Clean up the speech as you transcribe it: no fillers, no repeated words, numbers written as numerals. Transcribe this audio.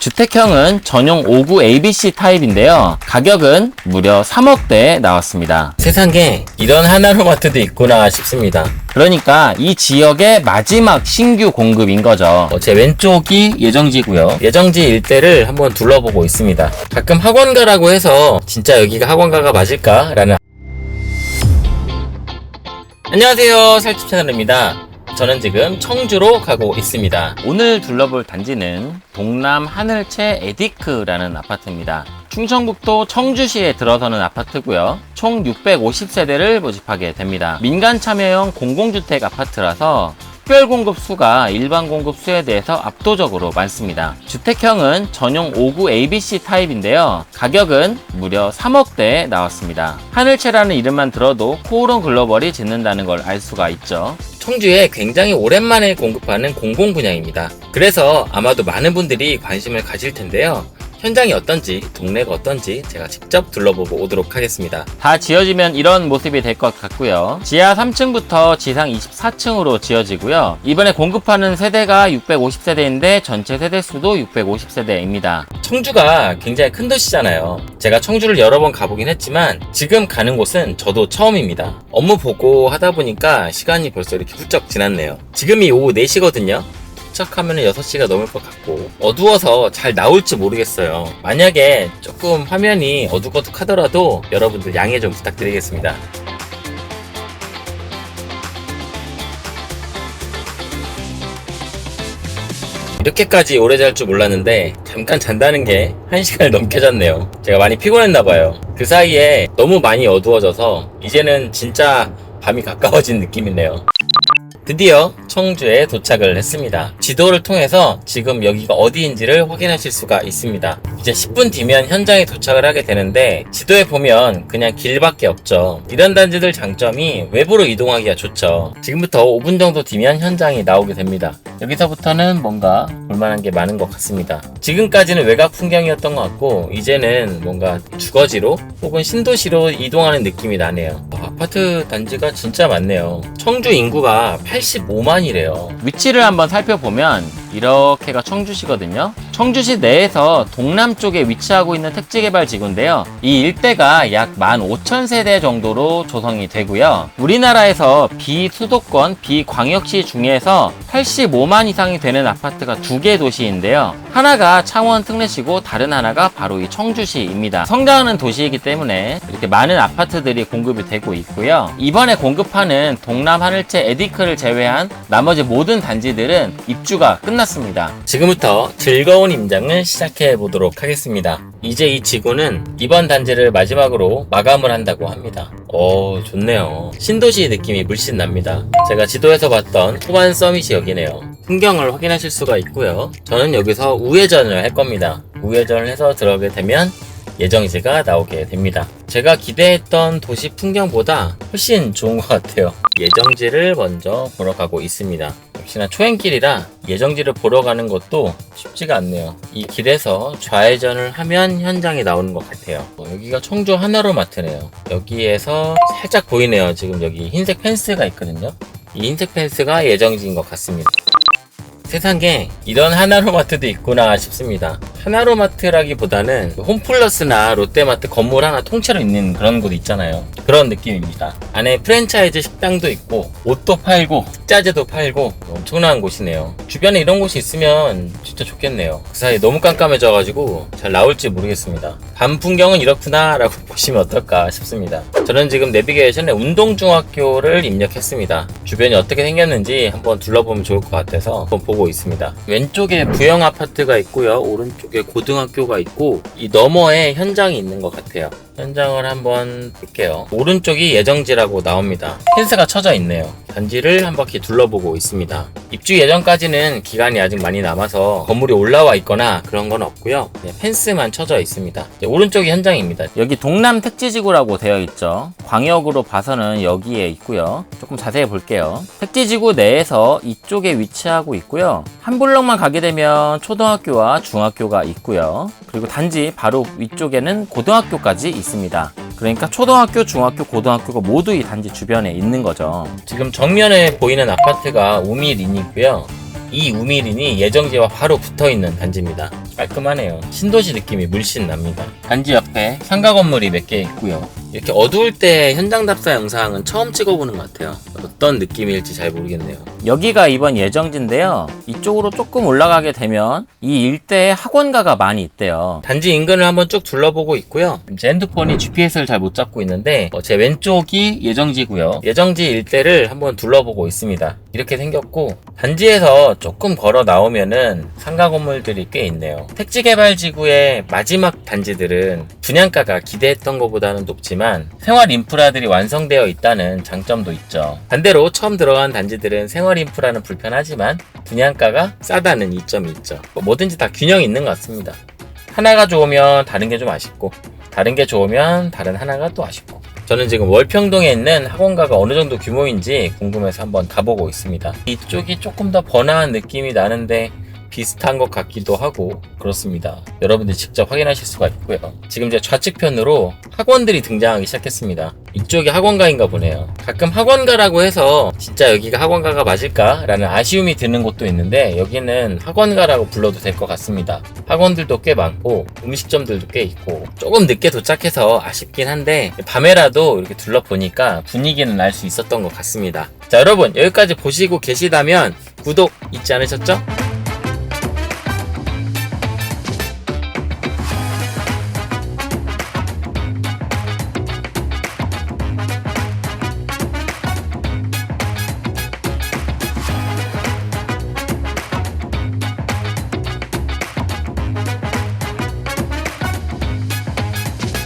주택형은 전용 5구 ABC 타입인데요. 가격은 무려 3억대에 나왔습니다. 세상에 이런 하나로마트도 있구나 싶습니다. 그러니까 이 지역의 마지막 신규 공급인 거죠. 제 왼쪽이 예정지고요. 예정지 일대를 한번 둘러보고 있습니다. 가끔 학원가라고 해서 진짜 여기가 학원가가 맞을까라는. 안녕하세요, 살집 채널입니다. 저는 지금 청주로 가고 있습니다. 오늘 둘러볼 단지는 동남 하늘채 에디크라는 아파트입니다. 충청북도 청주시에 들어서는 아파트고요. 총 650세대를 모집하게 됩니다. 민간 참여형 공공주택 아파트라서 특별 공급 수가 일반 공급 수에 대해서 압도적으로 많습니다. 주택형은 전용 5구 ABC 타입인데요. 가격은 무려 3억대에 나왔습니다. 하늘채라는 이름만 들어도 코오롱 글로벌이 짓는다는 걸 알 수가 있죠. 청주에 굉장히 오랜만에 공급하는 공공 분양입니다. 그래서 아마도 많은 분들이 관심을 가질 텐데요. 현장이 어떤지, 동네가 어떤지 제가 직접 둘러보고 오도록 하겠습니다. 다 지어지면 이런 모습이 될 것 같고요. 지하 3층부터 지상 24층으로 지어지고요. 이번에 공급하는 세대가 650세대인데 전체 세대수도 650세대입니다. 청주가 굉장히 큰 도시잖아요. 제가 청주를 여러 번 가보긴 했지만 지금 가는 곳은 저도 처음입니다. 업무 보고 하다 보니까 시간이 벌써 이렇게 훌쩍 지났네요. 지금이 오후 4시거든요. 도착하면 6시가 넘을 것 같고 어두워서 잘 나올지 모르겠어요. 만약에 조금 화면이 어둑어둑하더라도 여러분들 양해 좀 부탁드리겠습니다. 이렇게까지 오래 잘 줄 몰랐는데 잠깐 잔다는 게 1시간을 넘게 잤네요. 제가 많이 피곤했나봐요. 그 사이에 너무 많이 어두워져서 이제는 진짜 밤이 가까워진 느낌이네요. 드디어 청주에 도착을 했습니다. 지도를 통해서 지금 여기가 어디인지를 확인하실 수가 있습니다. 이제 10분 뒤면 현장에 도착을 하게 되는데 지도에 보면 그냥 길밖에 없죠. 이런 단지들 장점이 외부로 이동하기가 좋죠. 지금부터 5분 정도 뒤면 현장이 나오게 됩니다. 여기서부터는 뭔가 볼만한 게 많은 것 같습니다. 지금까지는 외곽 풍경이었던 것 같고 이제는 뭔가 주거지로 혹은 신도시로 이동하는 느낌이 나네요. 아파트 단지가 진짜 많네요. 청주 인구가 85만이래요. 위치를 한번 살펴보면 이렇게가 청주시거든요. 청주시 내에서 동남쪽에 위치하고 있는 택지개발지구인데요. 이 일대가 약 15,000세대 정도로 조성이 되고요. 우리나라에서 비수도권, 비광역시 중에서 85만 이상이 되는 아파트가 2개 도시인데요. 하나가 창원 특례시고 다른 하나가 바로 이 청주시입니다. 성장하는 도시이기 때문에 이렇게 많은 아파트들이 공급이 되고 있고요. 이번에 공급하는 동남 하늘채 에디크를 제외한 나머지 모든 단지들은 입주가 끝났습니다. 지금부터 즐거운 임장을 시작해 보도록 하겠습니다. 이제 이 지구는 이번 단지를 마지막으로 마감을 한다고 합니다. 좋네요. 신도시 느낌이 물씬 납니다. 제가 지도에서 봤던 호반 서밋이 여기네요. 풍경을 확인하실 수가 있고요. 저는 여기서 우회전을 할 겁니다. 우회전을 해서 들어가게 되면 예정지가 나오게 됩니다. 제가 기대했던 도시 풍경보다 훨씬 좋은 것 같아요. 예정지를 먼저 보러 가고 있습니다. 역시나 초행길이라 예정지를 보러 가는 것도 쉽지가 않네요. 이 길에서 좌회전을 하면 현장이 나오는 것 같아요. 여기가 청주 하나로마트네요. 여기에서 살짝 보이네요. 지금 여기 흰색 펜스가 있거든요. 이 흰색 펜스가 예정지인 것 같습니다. 세상에 이런 하나로마트도 있구나 싶습니다. 하나로마트라기보다는 홈플러스나 롯데마트 건물 하나 통째로 있는 그런 곳 있잖아요. 그런 느낌입니다. 안에 프랜차이즈 식당도 있고 옷도 팔고 식자재도 팔고 엄청난 곳이네요. 주변에 이런 곳이 있으면 진짜 좋겠네요. 그 사이 너무 깜깜해져가지고 잘 나올지 모르겠습니다. 밤 풍경은 이렇구나 라고 보시면 어떨까 싶습니다. 저는 지금 내비게이션에 운동중학교를 입력했습니다. 주변이 어떻게 생겼는지 한번 둘러보면 좋을 것 같아서 한번 보고 있습니다. 왼쪽에 부영 아파트가 있고요. 오른쪽에 고등학교가 있고 이 너머에 현장이 있는 것 같아요. 현장을 한번 볼게요. 오른쪽이 예정지라고 나옵니다. 펜스가 쳐져 있네요. 단지를 한 바퀴 둘러보고 있습니다. 입주 예정까지는 기간이 아직 많이 남아서 건물이 올라와 있거나 그런 건 없고요. 펜스만 쳐져 있습니다. 오른쪽이 현장입니다. 여기 동남 택지지구라고 되어 있죠. 광역으로 봐서는 여기에 있고요. 조금 자세히 볼게요. 택지지구 내에서 이쪽에 위치하고 있고요. 한 블럭만 가게 되면 초등학교와 중학교가 있고요. 그리고 단지 바로 위쪽에는 고등학교까지 있습니다. 그러니까 초등학교, 중학교, 고등학교가 모두 이 단지 주변에 있는 거죠. 지금 정면에 보이는 아파트가 우미린이고요. 이 우미린이 예정지와 바로 붙어있는 단지입니다. 깔끔하네요. 신도시 느낌이 물씬 납니다. 단지 옆에 상가 건물이 몇 개 있고요. 이렇게 어두울 때 현장 답사 영상은 처음 찍어보는 것 같아요. 어떤 느낌일지 잘 모르겠네요. 여기가 이번 예정지인데요. 이쪽으로 조금 올라가게 되면 이 일대에 학원가가 많이 있대요. 단지 인근을 한번 쭉 둘러보고 있고요. 제 핸드폰이 GPS를 잘 못 잡고 있는데 제 왼쪽이 예정지고요. 예정지 일대를 한번 둘러보고 있습니다. 이렇게 생겼고 단지에서 조금 걸어 나오면은 상가 건물들이 꽤 있네요. 택지개발지구의 마지막 단지들은 분양가가 기대했던 것보다는 높지만 생활 인프라들이 완성되어 있다는 장점도 있죠. 반대로 처음 들어간 단지들은 생활 인프라는 불편하지만 분양가가 싸다는 이점이 있죠. 뭐든지 다 균형이 있는 것 같습니다. 하나가 좋으면 다른 게 좀 아쉽고 다른 게 좋으면 다른 하나가 또 아쉽고 저는 지금 월평동에 있는 학원가가 어느 정도 규모인지 궁금해서 한번 가보고 있습니다. 이쪽이 조금 더 번화한 느낌이 나는데 비슷한 것 같기도 하고 그렇습니다. 여러분들이 직접 확인하실 수가 있고요. 지금 제 좌측편으로 학원들이 등장하기 시작했습니다. 이쪽이 학원가인가 보네요. 가끔 학원가라고 해서 진짜 여기가 학원가가 맞을까? 라는 아쉬움이 드는 곳도 있는데 여기는 학원가라고 불러도 될 것 같습니다. 학원들도 꽤 많고 음식점들도 꽤 있고 조금 늦게 도착해서 아쉽긴 한데 밤에라도 이렇게 둘러보니까 분위기는 알 수 있었던 것 같습니다. 자, 여러분 여기까지 보시고 계시다면 구독 잊지 않으셨죠?